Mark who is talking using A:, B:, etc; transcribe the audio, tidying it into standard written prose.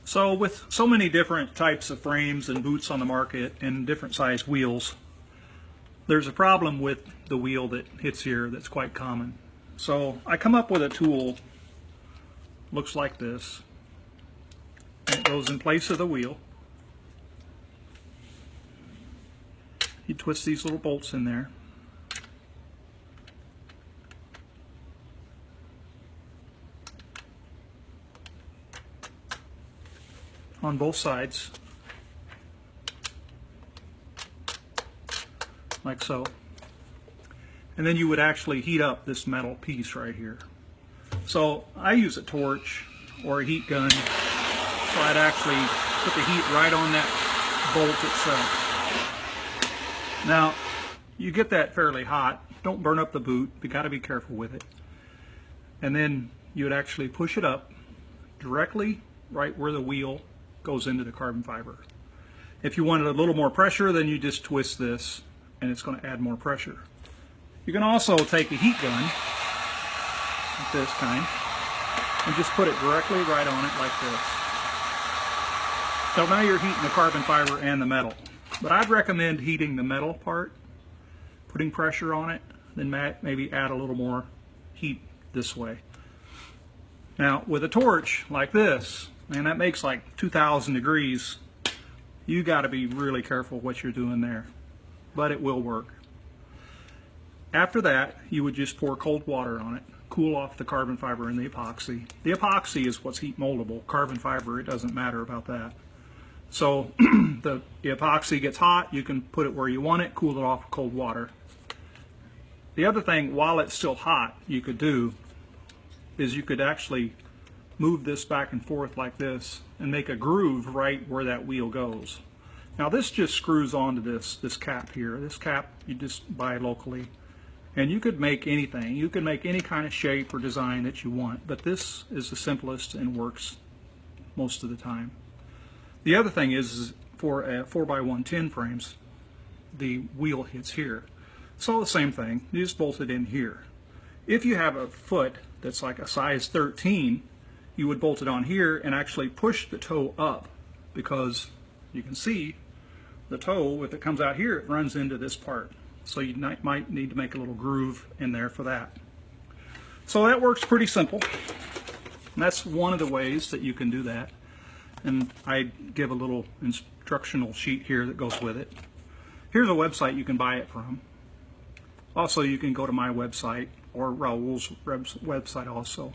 A: So with so many different types of frames and boots on the market and different size wheels, there's a problem with the wheel that hits here that's quite common. So I come up with a tool, looks like this, and it goes in place of the wheel. You twist these little bolts in there. On both sides, like so. And then you would actually heat up this metal piece right here. So I use a torch or a heat gun, so I'd actually put the heat right on that bolt itself. Now, you get that fairly hot. Don't burn up the boot. You got to be careful with it. And then you would actually push it up directly right where the wheel goes into the carbon fiber. If you wanted a little more pressure, then you just twist this and it's going to add more pressure. You can also take a heat gun, like this kind, and just put it directly right on it like this. So now you're heating the carbon fiber and the metal. But I'd recommend heating the metal part, putting pressure on it, then maybe add a little more heat this way. Now with a torch like this, and that makes like 2,000 degrees, you got to be really careful what you're doing there, but it will work. After that, you would just pour cold water on it, cool off the carbon fiber and the epoxy. The epoxy is what's heat moldable. Carbon fiber, it doesn't matter about that. So the epoxy gets hot, you can put it where you want it, cool it off with cold water. The other thing, while it's still hot, you could do is you could actually move this back and forth like this and make a groove right where that wheel goes. Now this just screws onto this cap here. This cap you just buy locally, and you could make anything. You can make any kind of shape or design that you want, but this is the simplest and works most of the time. The other thing is for 4x110 frames, the wheel hits here. So the same thing, you just bolt it in here. If you have a foot that's like a size 13, you would bolt it on here and actually push the toe up, because you can see the toe, if it comes out here, it runs into this part. So you might need to make a little groove in there for that. So that works pretty simple. And that's one of the ways that you can do that. And I give a little instructional sheet here that goes with it. Here's a website you can buy it from. Also, you can go to my website or Raul's website also.